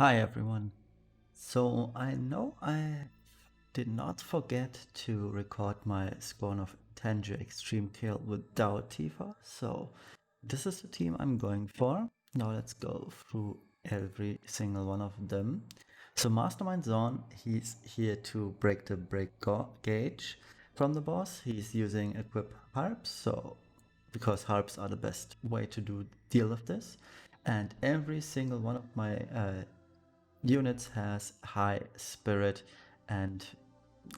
Hi everyone. So I know I did not forget to record my Scorn of Intangir Extreme kill without Tifa, so this is the team I'm going for. Now let's go through every single one of them. So Mastermind Xon, he's here to break the gauge from the boss. He's using equip harps, so because harps are the best way to deal with this. And every single one of my units has high spirit and,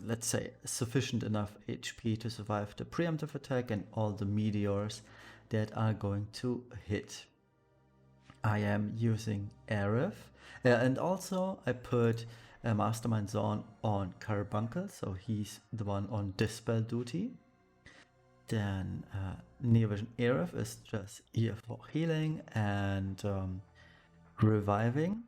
let's say, sufficient enough HP to survive the preemptive attack and all the meteors that are going to hit. I am using Arif, and also I put Mastermind Xon on Carbuncle, so he's the one on Dispel duty. Then Near Vision Arif is just here for healing and reviving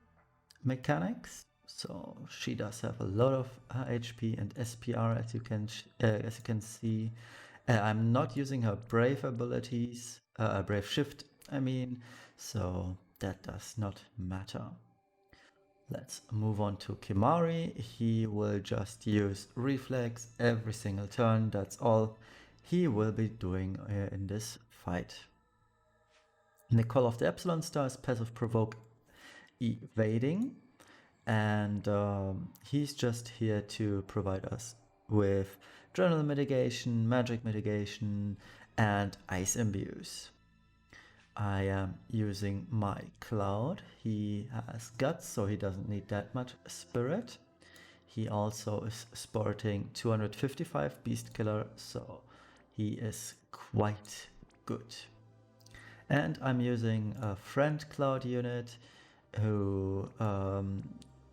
mechanics. So she does have a lot of HP and SPR, as you can see. I'm not using her brave abilities, brave shift, I mean, so that does not matter. Let's move on to Kimari. He will just use reflex every single turn. That's all he will be doing in this fight. In the Call of the Epsilon Stars, passive provoke evading, and he's just here to provide us with general mitigation, magic mitigation, and ice imbues. I am using my Cloud. He has guts, so he doesn't need that much spirit. He also is sporting 255 beast killer, so he is quite good. And I'm using a friend Cloud unit who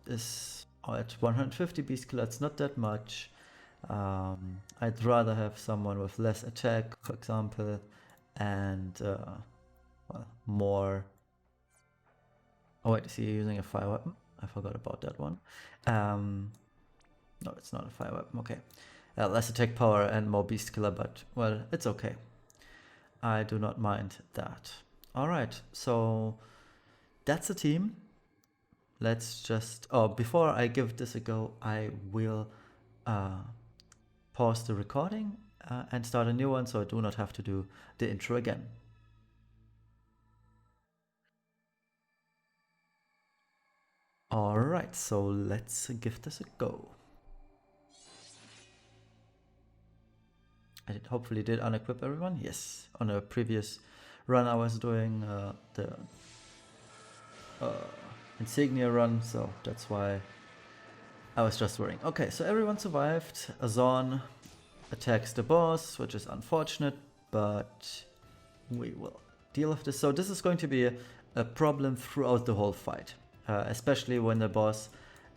is at 150 beast killer. It's not that much. I'd rather have someone with less attack, for example, and well, more. Oh wait, is he using a fire weapon? I forgot about that one. No, it's not a fire weapon. Okay, less attack power and more beast killer, but well, it's okay. I do not mind that. All right, so that's the team. Let's just, oh, before I give this a go, I will pause the recording and start a new one, so I do not have to do the intro again. All right, so let's give this a go. I hopefully did unequip everyone. Yes, on a previous run I was doing the insignia run, so that's why I was just worrying. Okay, so everyone survived. Xon attacks the boss, which is unfortunate, but we will deal with this. So this is going to be a problem throughout the whole fight, especially when the boss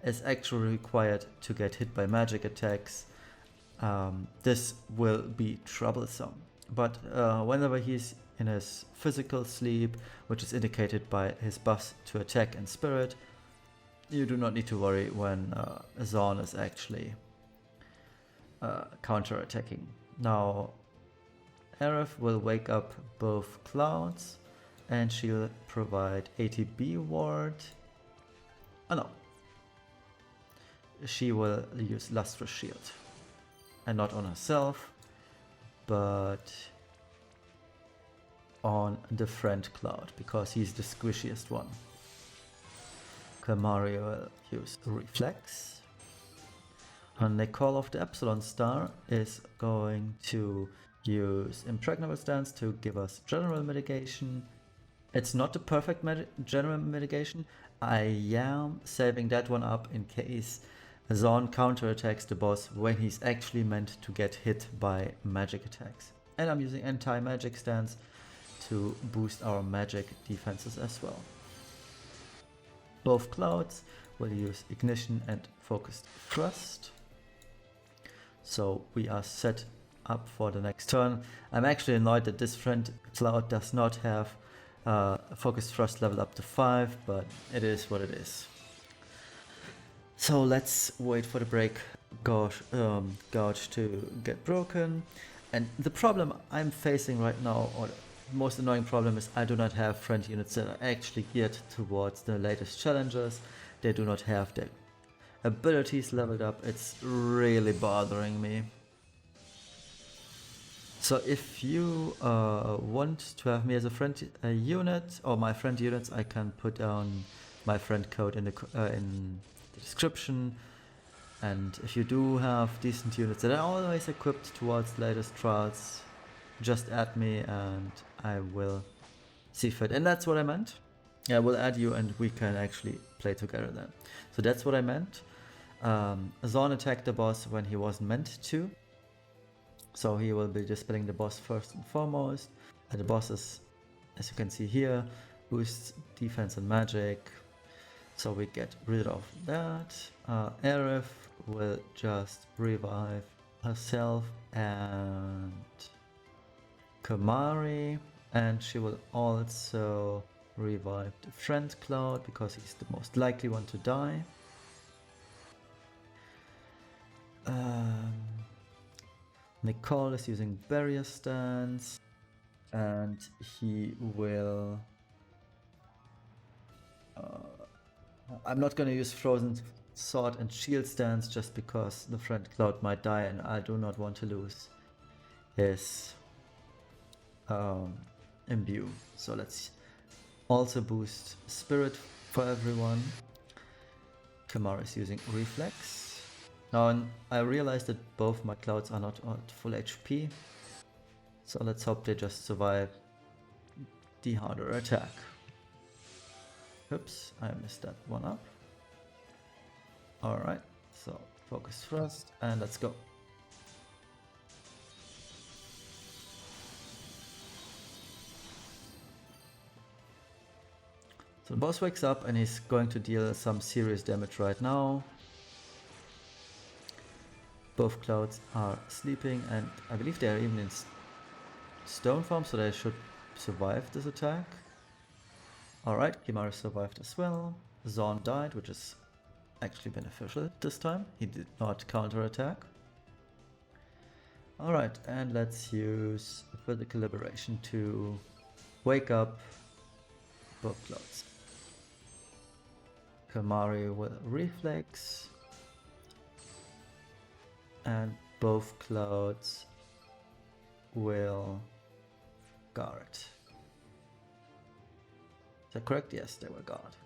is actually required to get hit by magic attacks. This will be troublesome. But whenever he's in his physical sleep, which is indicated by his buffs to attack and spirit, you do not need to worry when Xon is actually counter-attacking. Now, Aerith will wake up both clouds and she'll provide ATB ward. Oh no. She will use Lustrous Shield. And not on herself, but on the friend cloud, because he's the squishiest one. Kimari will use Reflex. And the Call of the Epsilon Star is going to use Impregnable Stance to give us general mitigation. It's not the perfect general mitigation. I am saving that one up in case Xon counterattacks the boss when he's actually meant to get hit by magic attacks. And I'm using anti-magic stance to boost our magic defenses as well. Both clouds will use ignition and focused thrust. So we are set up for the next turn. I'm actually annoyed that this friend cloud does not have focused thrust level up to 5, but it is what it is. So let's wait for the break gauge to get broken. And the problem I'm facing right now, or the most annoying problem, is I do not have friend units that are actually geared towards the latest challenges. they do not have their abilities leveled up. It's really bothering me. So if you want to have me as a friend unit, or my friend units, I can put down my friend code in the description. And if you do have decent units that are always equipped towards latest trials, just add me and I will see fit. And that's what I meant. I will add you and we can actually play together then. So that's what I meant. Xon attacked the boss when he wasn't meant to. So he will be dispelling the boss first and foremost. And the boss is, as you can see here, boosts defense and magic. So we get rid of that. Aerith will just revive herself and Kamari. And she will also revive the friend Cloud because he's the most likely one to die. Nicole is using barrier stance and he will... I'm not going to use frozen sword and shield stance just because the friend Cloud might die and I do not want to lose his imbue. So let's also boost spirit for everyone. Kamara is using reflex. Now I realized that both my clouds are not at full HP, so let's hope they just survive the harder attack. Oops, I messed that one up. Alright, so focus first and let's go. So the boss wakes up and he's going to deal some serious damage right now. Both clouds are sleeping and I believe they are even in stone form, so they should survive this attack. Alright, Kimara survived as well. Xon died, which is actually beneficial this time. He did not counterattack. Alright, and let's use Physical Liberation to wake up both clouds. Kamari will reflex. And both clouds will guard. Is that correct? Yes, they will guard.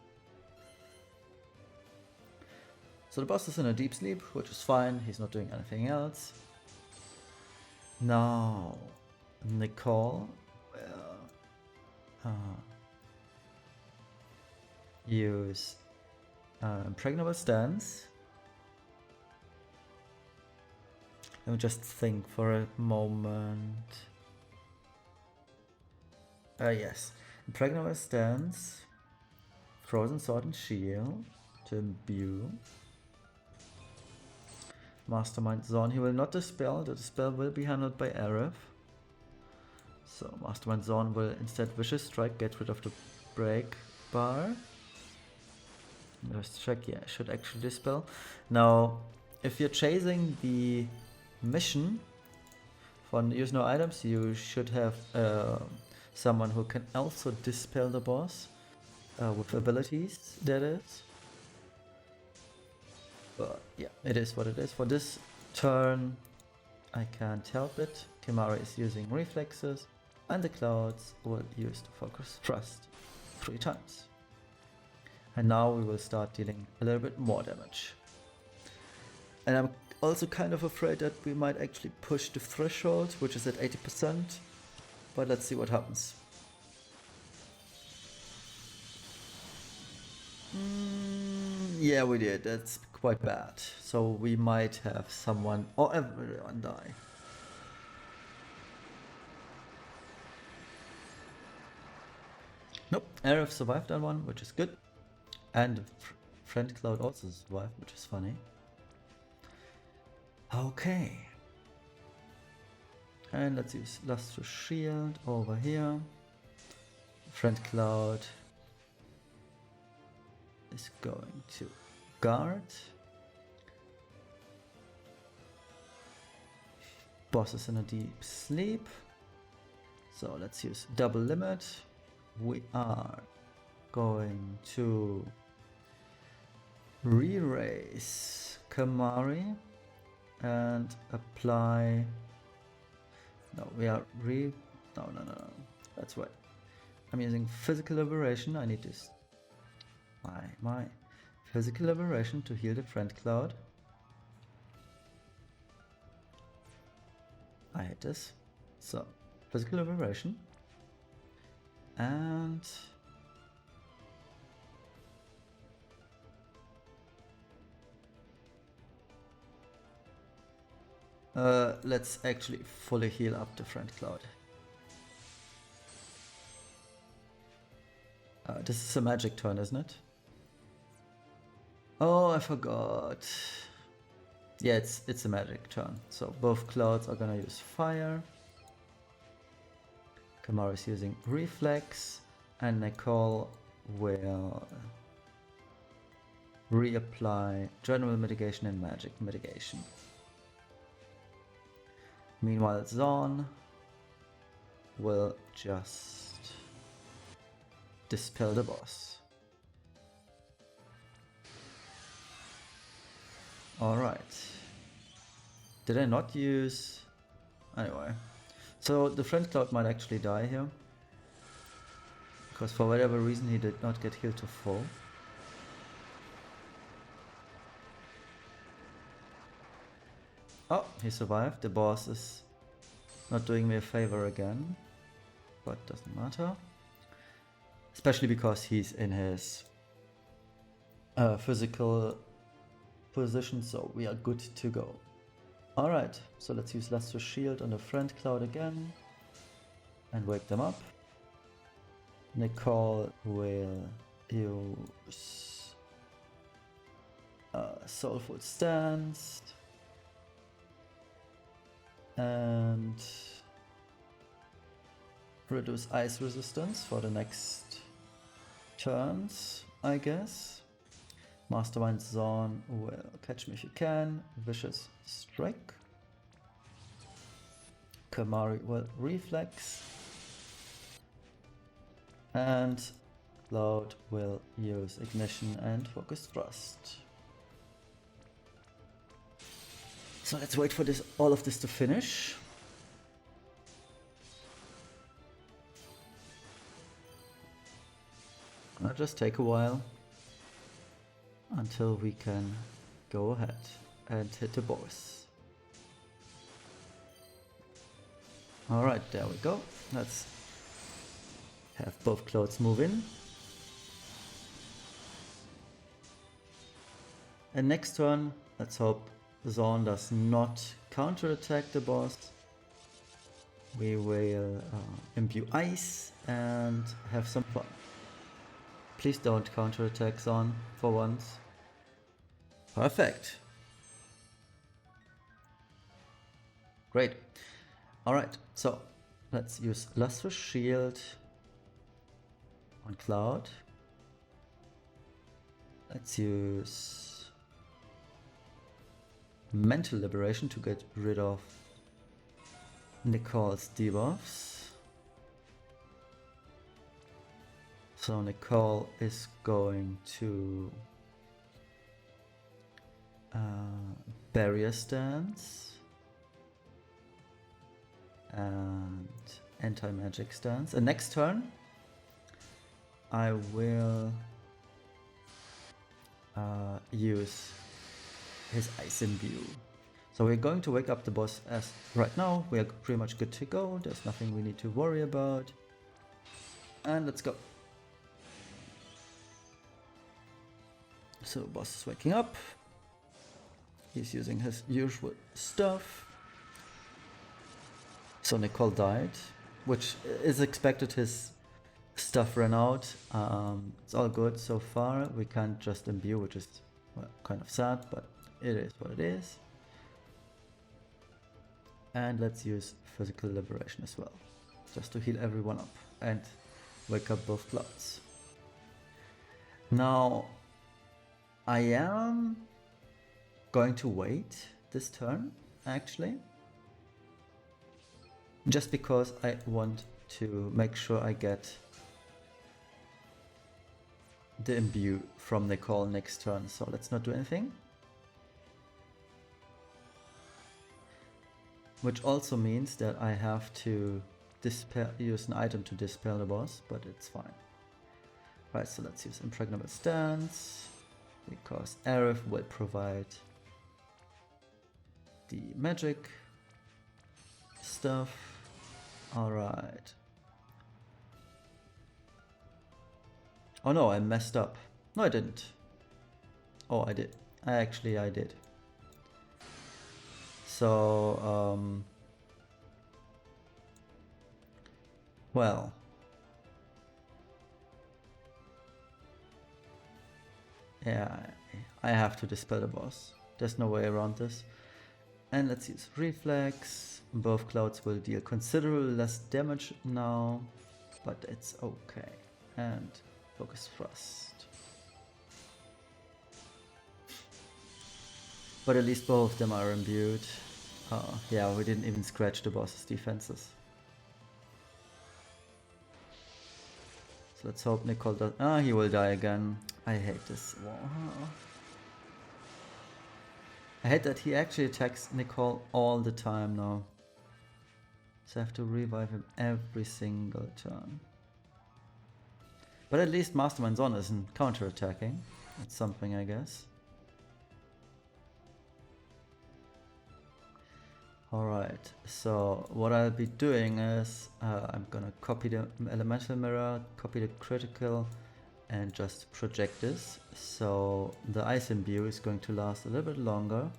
So the boss is in a deep sleep, which is fine. He's not doing anything else. Now, Nicole will use Impregnable Stance. Let me just think for a moment. Yes. Impregnable Stance, Frozen Sword and Shield to imbue. Mastermind Xon, he will not dispel, the dispel will be handled by Aerith. So Mastermind Xon will instead Vicious Strike, get rid of the break bar. Let's check, yeah, I should actually dispel. Now, if you're chasing the mission for use no items, you should have someone who can also dispel the boss with abilities, that is. But yeah, it is what it is. For this turn, I can't help it. Kimara is using reflexes, and the clouds will use the focus thrust 3 times. And now we will start dealing a little bit more damage. And I'm also kind of afraid that we might actually push the threshold, which is at 80%. But let's see what happens. Yeah, we did. That's quite bad. So we might have someone or everyone die. Nope, Aerith survived that one, which is good. And friend Cloud also survived, which is funny. Okay. And let's use Lustrous Shield over here. Friend Cloud is going to guard. Boss is in a deep sleep. So let's use double limit. We are going to Re-raise Kamari and apply. No, we are no. That's right. I'm using physical liberation. I need this. My physical liberation to heal the friend cloud. I hate this. So, physical liberation. And let's actually fully heal up the friend cloud. This is a magic turn, isn't it? Oh, I forgot. Yeah, it's a magic turn. So both clouds are gonna use fire. Kamara is using reflex, and Nicole will reapply general mitigation and magic mitigation. Meanwhile, Xon will just dispel the boss. Alright. Did I not use... Anyway. So the friend cloud might actually die here. Because for whatever reason he did not get healed to full. Oh, he survived. The boss is not doing me a favor again. But doesn't matter. Especially because he's in his physical position, so we are good to go. Alright, so let's use Lustrous Shield on the friend cloud again and wake them up. Nicole will use Soulful Stance and reduce ice resistance for the next turns, I guess. Mastermind Xon will catch me if you can. Vicious Strike. Kamari will reflex. And Cloud will use Ignition and Focus Thrust. So let's wait for this, all of this to finish. It'll just take a while until we can go ahead and hit the boss. Alright, there we go. Let's have both clouds move in. And next turn, let's hope Xon does not counterattack the boss. We will imbue ice and have some fun. Please don't counterattack Xon for once. Perfect. Great. Alright, so let's use Lustrous Shield on Cloud. Let's use Mental Liberation to get rid of Nicole's debuffs. So Nicole is going to Barrier Stance and Anti-Magic Stance. And next turn I will use his Ice Imbue. So we're going to wake up the boss as right now. We are pretty much good to go. There's nothing we need to worry about. And let's go. So boss is waking up. He's using his usual stuff. So Nicole died, which is expected. His stuff ran out. It's all good so far. We can't just imbue, which is kind of sad, but it is what it is. And let's use Physical Liberation as well, just to heal everyone up and wake up both clouds. Now, I am going to wait this turn, actually, just because I want to make sure I get the imbue from Nicole next turn, so let's not do anything. Which also means that I have to use an item to dispel the boss, but it's fine. Right, so let's use Impregnable Stance, because Aerith will provide the magic stuff. Alright. Oh no, I messed up. No, I didn't. Oh, I did. I did. So, well. Yeah, I have to dispel the boss. There's no way around this. And let's use Reflex. Both clouds will deal considerably less damage now, but it's okay. And Focus Thrust. But at least both of them are imbued. Yeah, we didn't even scratch the boss's defenses. So let's hope Nicole does. He will die again. I hate this. I hate that he actually attacks Nicole all the time now. So I have to revive him every single turn. But at least Mastermind Xon isn't counter-attacking. That's something, I guess. Alright, so what I'll be doing is I'm gonna copy the elemental mirror, copy the critical, and just project this. So the ice imbue is going to last a little bit longer.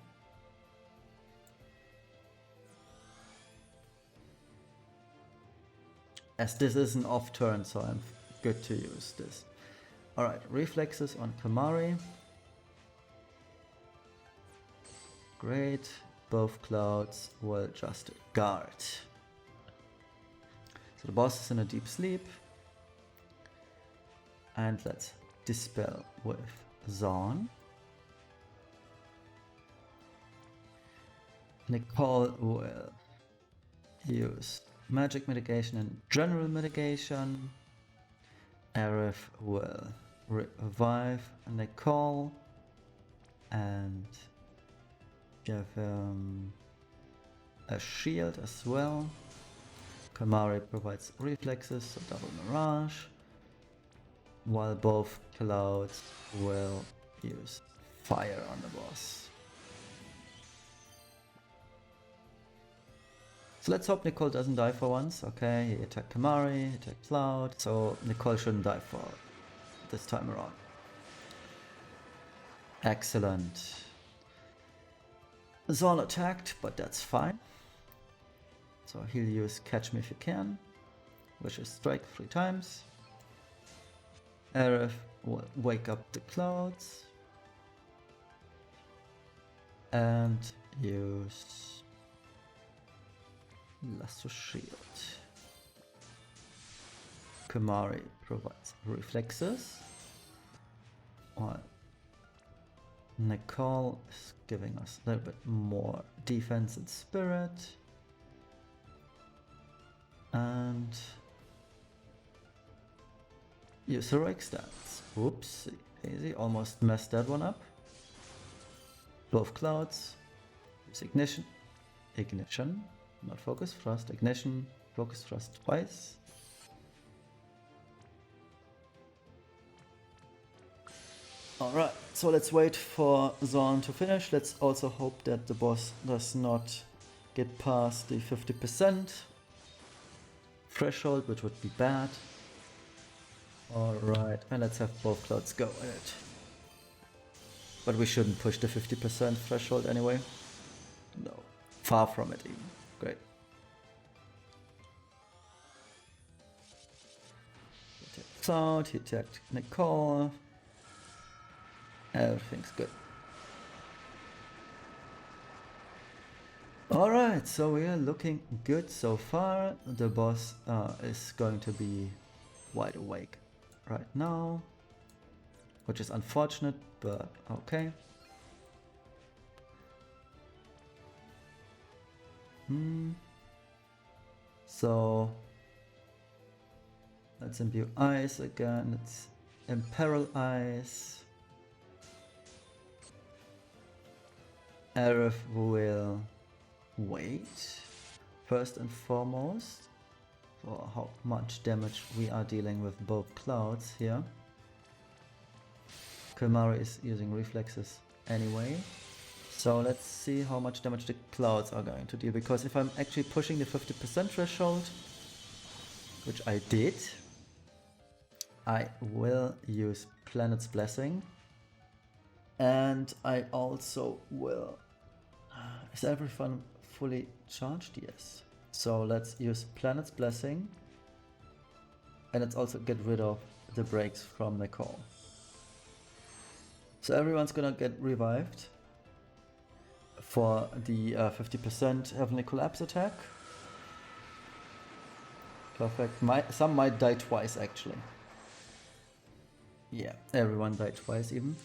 As this is an off turn, so I'm good to use this. Alright, reflexes on Kamari. Great. Both clouds will just guard. So the boss is in a deep sleep. And let's dispel with Xon. Nicole will use magic mitigation and general mitigation. Aerith will revive Nicole and give him a shield as well. Kamari provides reflexes, so double mirage, while both clouds will use fire on the boss. So let's hope Nicole doesn't die for once. Okay, he attacked Kamari, he attacked Cloud, so Nicole shouldn't die for this time around. Excellent. Xon attacked, but that's fine. So he'll use Catch Me If You Can, which is strike 3 times. Aerith will wake up the clouds and use Lasso Shield. Kamari provides reflexes, while Nicole is giving us a little bit more defense and spirit. And use heroic stats. Whoopsie daisy, almost messed that one up. Both clouds. Use ignition, not focus thrust, ignition, focus thrust twice. Alright, so let's wait for Xon to finish. Let's also hope that the boss does not get past the 50% threshold, which would be bad. Alright, and let's have both clouds go at it. But we shouldn't push the 50% threshold anyway. No, far from it even. Great. He attacked Cloud, he attacked Nicole. Everything's good. Alright, so we are looking good so far. The boss is going to be wide awake right now, which is unfortunate, but okay. So let's imbue ice again. Let's Imperil Eyes. Aerith will wait first and foremost for how much damage we are dealing with both clouds here. Kilmari is using reflexes anyway. So let's see how much damage the clouds are going to deal, because if I'm actually pushing the 50% threshold, which I did, I will use Planet's Blessing. And I also will... Is everyone fully charged? Yes. So let's use Planet's Blessing. And let's also get rid of the breaks from the call. So everyone's gonna get revived for the 50% Heavenly Collapse attack. Perfect. Some might die twice actually. Yeah, everyone died twice even.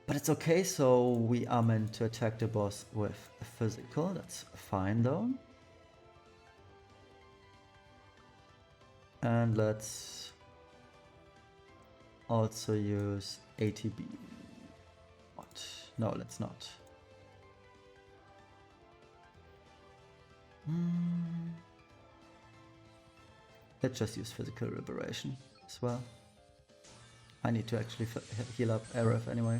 But it's okay, so we are meant to attack the boss with a physical. That's fine though. And let's also use ATB. What? No, let's not. Let's just use physical liberation as well. I need to actually heal up Aerith anyway.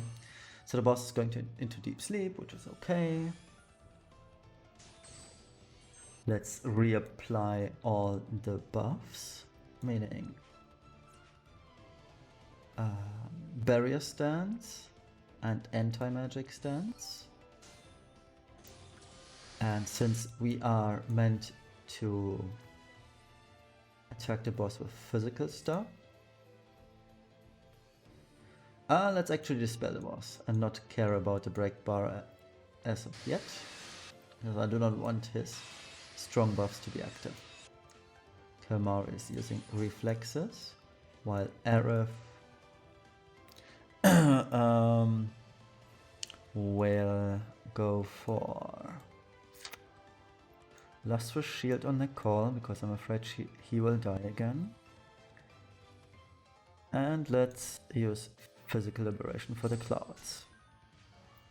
So the boss is going into deep sleep, which is okay. Let's reapply all the buffs, meaning barrier stance and anti-magic stance. And since we are meant to attack the boss with physical stuff, let's actually dispel the boss and not care about the break bar as of yet, because I do not want his strong buffs to be active. Kilmari is using reflexes, while Aerith will go for Lustrous Shield on the call, because I'm afraid he will die again. And let's use Physical Liberation for the clouds.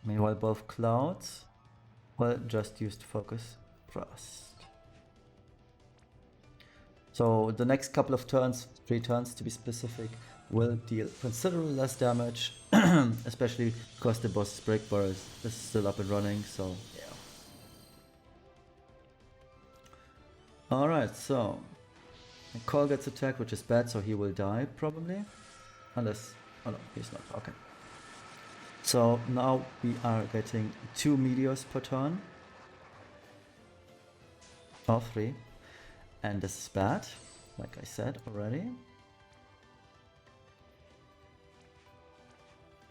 Meanwhile, both clouds will just use Focus Thrust. So the next couple of turns, 3 turns to be specific, will deal considerably less damage, especially because the boss's break bar is still up and running, so yeah. Alright, so Call gets attacked, which is bad, so he will die probably. Unless... oh no, he's not. Okay. So now we are getting 2 meteors per turn. Or 3. And this is bad, like I said already.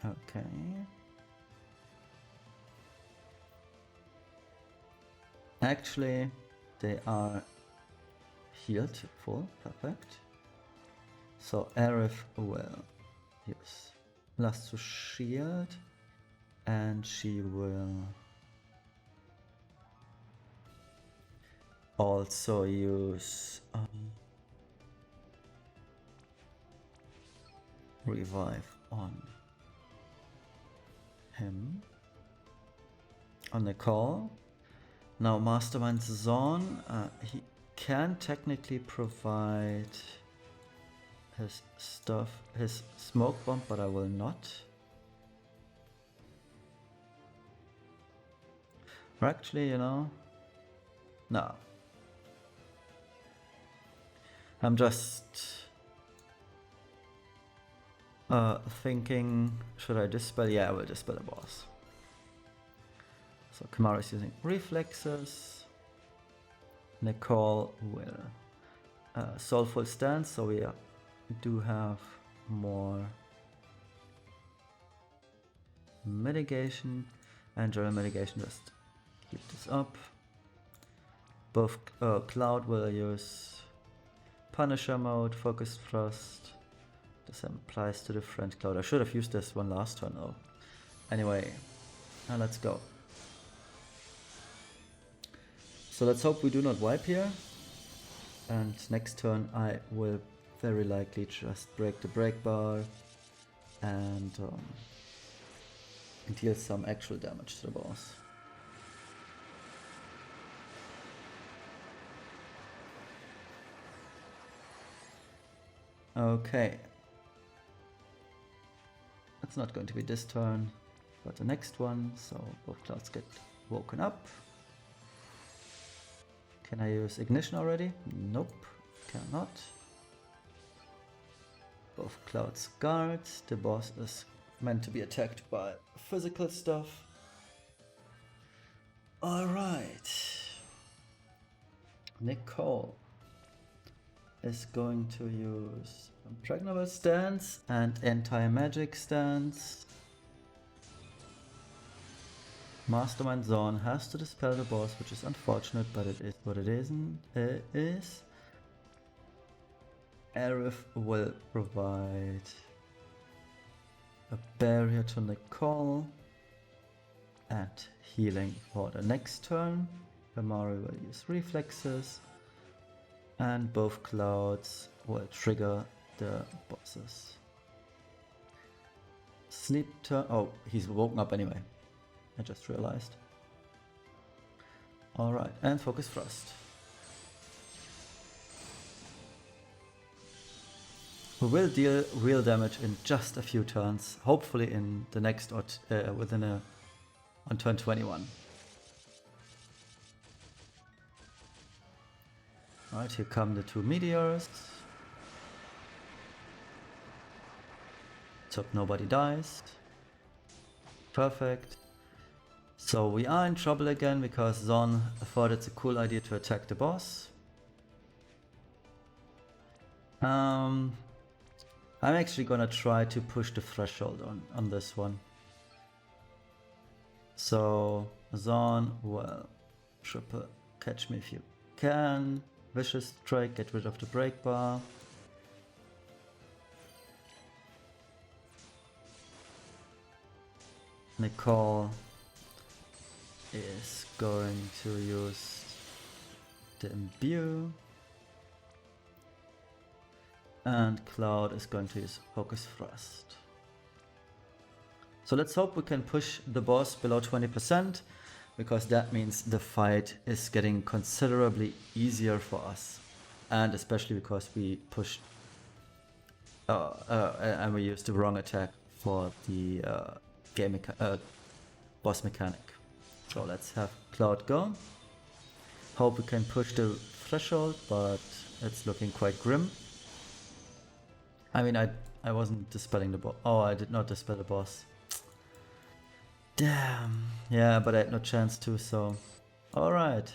Okay. Actually, they are healed full. Perfect. So Aerith will use Lustrous Shield, and she will also use Revive on him on the call. Now Mastermind Xon, he can technically provide his stuff, his smoke bomb, but I will not. Or actually, you know, no. I'm just thinking, should I dispel? Yeah, I will dispel the boss. So Kamara is using reflexes. Nicole will soulful stance, so we do have more mitigation, and general mitigation. Just keep this up. Both Cloud will use Punisher mode, Focus Thrust. This applies to the friend Cloud. I should have used this one last turn though. Anyway, now let's go. So let's hope we do not wipe here. And next turn I will very likely just break the break bar and deal some actual damage to the boss. Okay. It's not going to be this turn, but the next one, so both clouds get woken up. Can I use ignition already? Nope, cannot. Both clouds guard. The boss is meant to be attacked by physical stuff. Alright. Nicole is going to use Impregnable Stance and Anti-Magic Stance. Mastermind Xon has to dispel the boss, which is unfortunate, but it is what it is. Aerith will provide a barrier to Nicole and healing for the next turn. Kamari will use reflexes and both clouds will trigger the bosses. Sleep turn. Oh, he's woken up anyway. I just realized. Alright, and Focus Thrust. We will deal real damage in just a few turns, hopefully in the next or on turn 21. Alright, here come the two meteors. Let's hope nobody dies. Perfect. So we are in trouble again because Xon thought it's a cool idea to attack the boss. I'm actually gonna try to push the threshold on this one. So Xon will triple catch me if you can. Vicious Strike, get rid of the break bar. Nicole is going to use the Imbue. And Cloud is going to use Focus Thrust. So let's hope we can push the boss below 20%, because that means the fight is getting considerably easier for us. And especially because we pushed and we used the wrong attack for the boss mechanic. So let's have Cloud go. Hope we can push the threshold, but it's looking quite grim. I mean, I wasn't dispelling the boss. Oh, I did not dispel the boss. Damn. Yeah, but I had no chance to, so... Alright.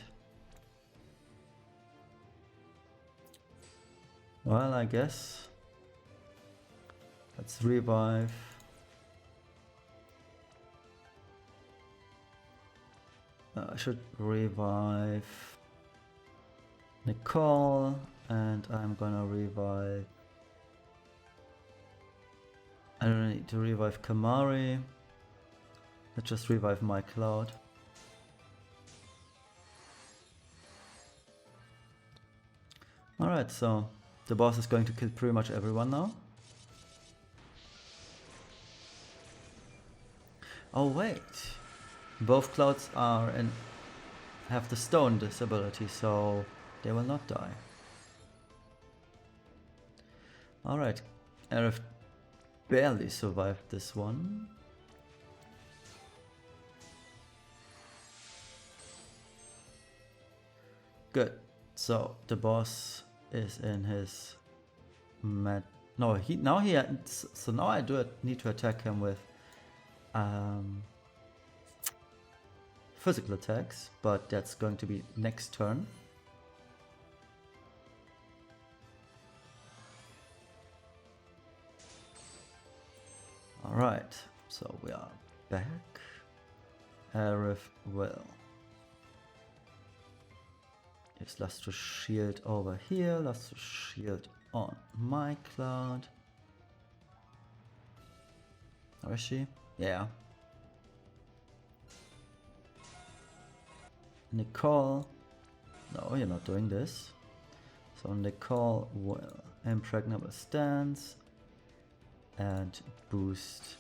Well, I guess... Let's revive. I should revive Nicole, and I'm gonna revive... I don't need to revive Kamari. Let's just revive my Cloud. Alright, so the boss is going to kill pretty much everyone now. Oh wait, both Clouds are and have the stone disability, so they will not die. Alright, Aerith barely survived this one. Good. So the boss is in his no, now I do need to attack him with physical attacks, but that's going to be next turn. Alright, so we are back. Aerith will use Lustrous Shield over here, Lustrous Shield on my Cloud. Where is she? Yeah. Nicole. No, you're not doing this. So Nicole will Impregnable Stance and boost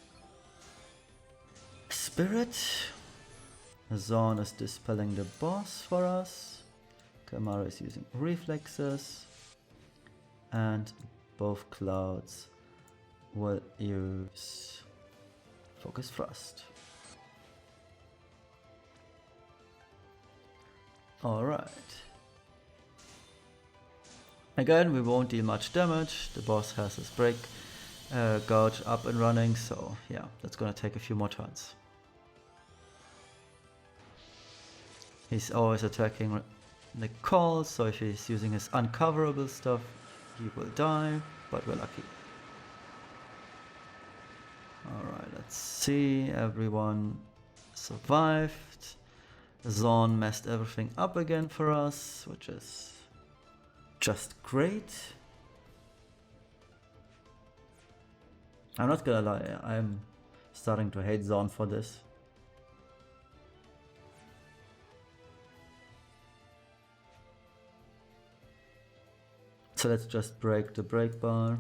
Spirit. Xon is dispelling the boss for us. Kamara is using Reflexes. And both clouds will use Focus Thrust. Alright. Again, we won't deal much damage. The boss has his break gouge up and running, so yeah, that's gonna take a few more turns. He's always attacking Nicole, so if he's using his uncoverable stuff, he will die, but we're lucky. Alright, let's see. Everyone survived. Xon messed everything up again for us, which is just great. I'm not gonna lie, I'm starting to hate Xon for this. So let's just break the break bar.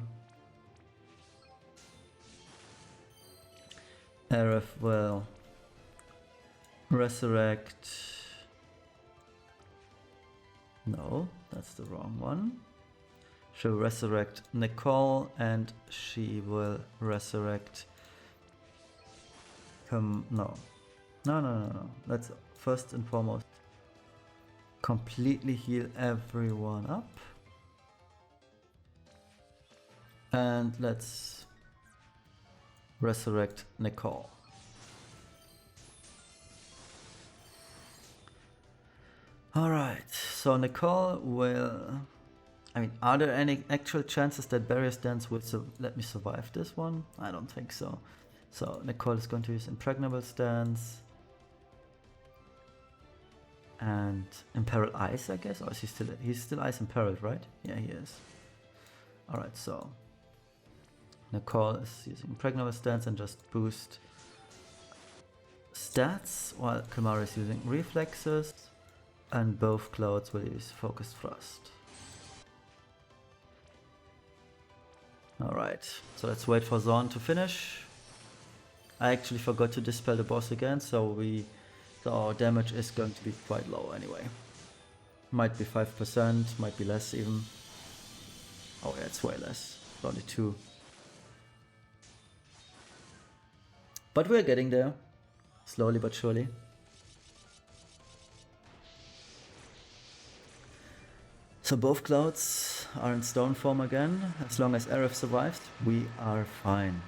Aerith will resurrect. No, that's the wrong one. She'll resurrect Nicole and she will resurrect no. Let's first and foremost completely heal everyone up. And let's resurrect Nicole. Alright, so Nicole will... I mean, are there any actual chances that Barrier Stance will let me survive this one? I don't think so. So Nicole is going to use Impregnable Stance. And Imperil Ice, I guess? Or is he still... He's still Ice Imperiled, right? Yeah, he is. Alright, so... Nicole is using Impregnable Stance and just boost stats, while Kamara is using Reflexes. And both clouds will use Focus Thrust. Alright, so let's wait for Xon to finish. I actually forgot to dispel the boss again, so our damage is going to be quite low anyway. Might be 5%, might be less even. Oh yeah, it's way less. Only 2. But we're getting there. Slowly but surely. So both clouds are in stone form again. As long as Aerith survives, we are fine.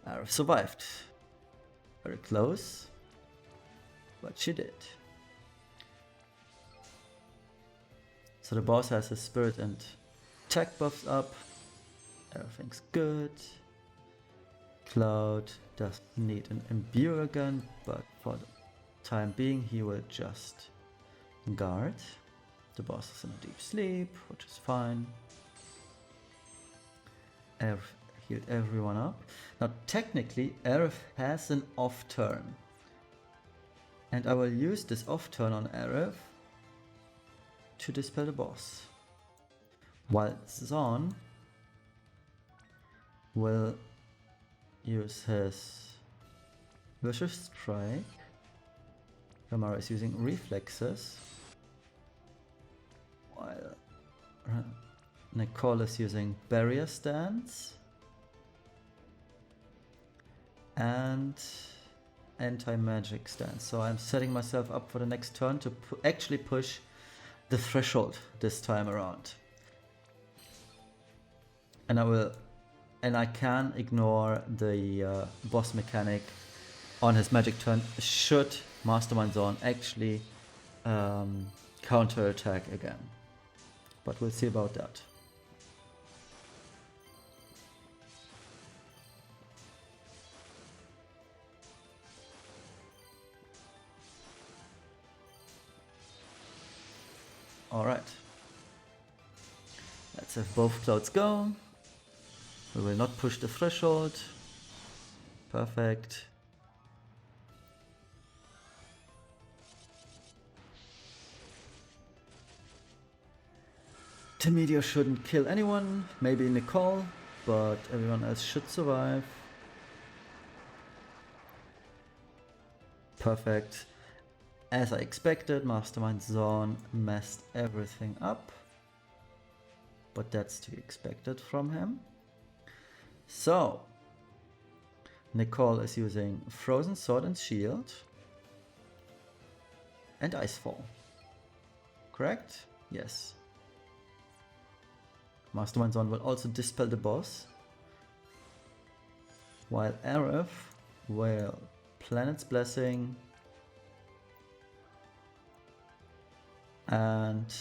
Aerith survived. Very close, but she did. So the boss has his spirit and attack buffs up. Everything's good. Cloud does need an imbue again, but for the time being he will just guard. The boss is in a deep sleep, which is fine. Aerith healed everyone up. Now technically Aerith has an off turn, and I will use this off turn on Aerith to dispel the boss, while Xon will use his Vicious Strike. Kamara is using Reflexes, while Nicole is using Barrier Stance and Anti-Magic Stance. So I'm setting myself up for the next turn to actually push the threshold this time around. And I can ignore the boss mechanic on his magic turn should Mastermind Xon actually counter-attack again. But we'll see about that. Alright. Let's have both clouds go. We will not push the threshold. Perfect. The meteor shouldn't kill anyone, maybe Nicole, but everyone else should survive. Perfect. As I expected, Mastermind Xon messed everything up. But that's to be expected from him. So, Nicole is using Frozen Sword and Shield. And Icefall. Correct? Yes. Mastermind Xon will also dispel the boss. While Aerith will Planet's Blessing. And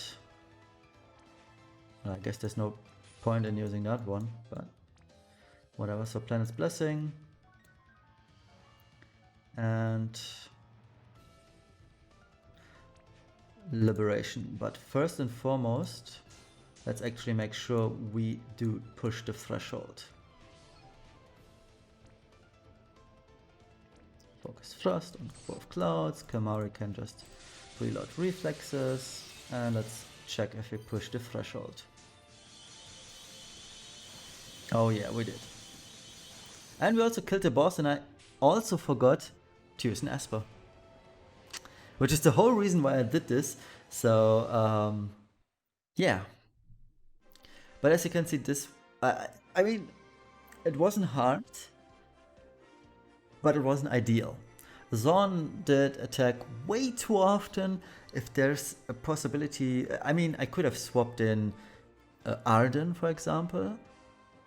I guess there's no point in using that one, but whatever. So Planet's Blessing. And Liberation. But first and foremost, let's actually make sure we do push the threshold. Focus Thrust on both clouds. Kamari can just reload reflexes. And let's check if we push the threshold. Oh yeah, we did. And we also killed the boss, and I also forgot to use an Esper. Which is the whole reason why I did this. So, yeah. But as you can see, this, I mean, it wasn't hard, but it wasn't ideal. Xon did attack way too often. If there's a possibility, I mean, I could have swapped in Ardyn, for example,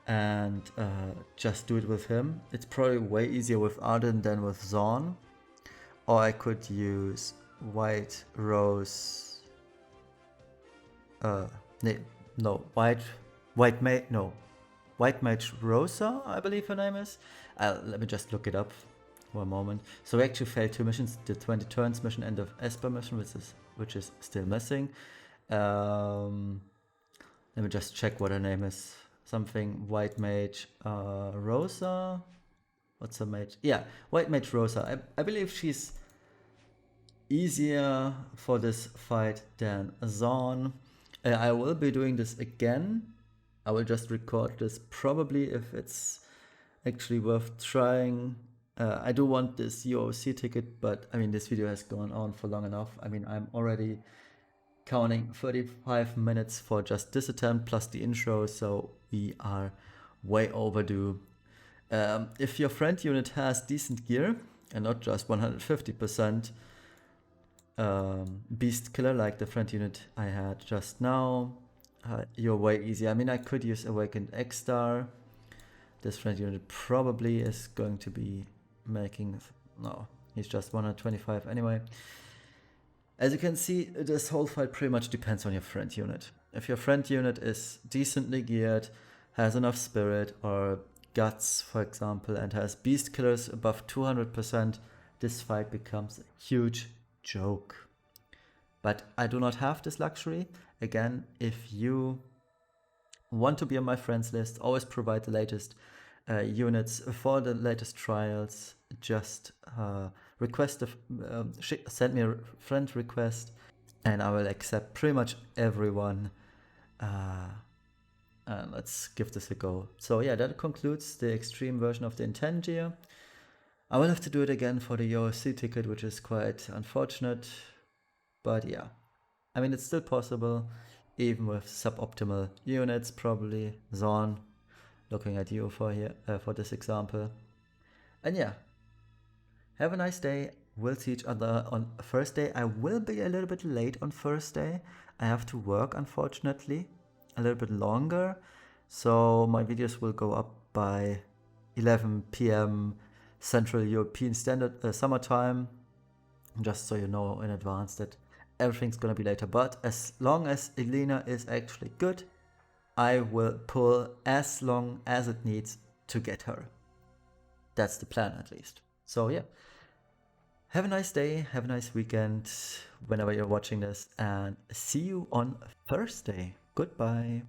and just do it with him. It's probably way easier with Ardyn than with Xon. Or I could use White Rose. White Mage Rosa, I believe her name is. Let me just look it up for a moment. So we actually failed 2 missions: the 20 turns mission and the Esper mission, which is still missing. Let me just check what her name is. Something White Mage Rosa. What's her mage? Yeah, White Mage Rosa. I believe she's easier for this fight than Xon. I will be doing this again. I will just record this probably if it's actually worth trying. I do want this UOC ticket, but I mean, this video has gone on for long enough. I mean, I'm already counting 35 minutes for just this attempt plus the intro, so we are way overdue. If your friend unit has decent gear and not just 150% beast killer like the friend unit I had just now, you're way easier. I mean, I could use Awakened X-Star. This friend unit probably is going to be making... No, he's just 125 anyway. As you can see, this whole fight pretty much depends on your friend unit. If your friend unit is decently geared, has enough spirit or guts, for example, and has beast killers above 200%, this fight becomes a huge joke. But I do not have this luxury. Again, if you want to be on my friends list, always provide the latest units for the latest trials. Just send me a friend request and I will accept pretty much everyone. Let's give this a go. So yeah, that concludes the extreme version of the Intangir. I will have to do it again for the UOC ticket, which is quite unfortunate. But yeah, I mean, it's still possible, even with suboptimal units, probably. Xon, looking at you for here for this example. And yeah, have a nice day. We'll see each other on Thursday. I will be a little bit late on Thursday. I have to work, unfortunately, a little bit longer. So my videos will go up by 11 p.m. Central European Standard Summertime. Just so you know in advance that everything's gonna be later. But as long as Elena is actually good, I will pull as long as it needs to get her. That's the plan, at least. So yeah, have a nice day, have a nice weekend whenever you're watching this, and see you on Thursday. Goodbye.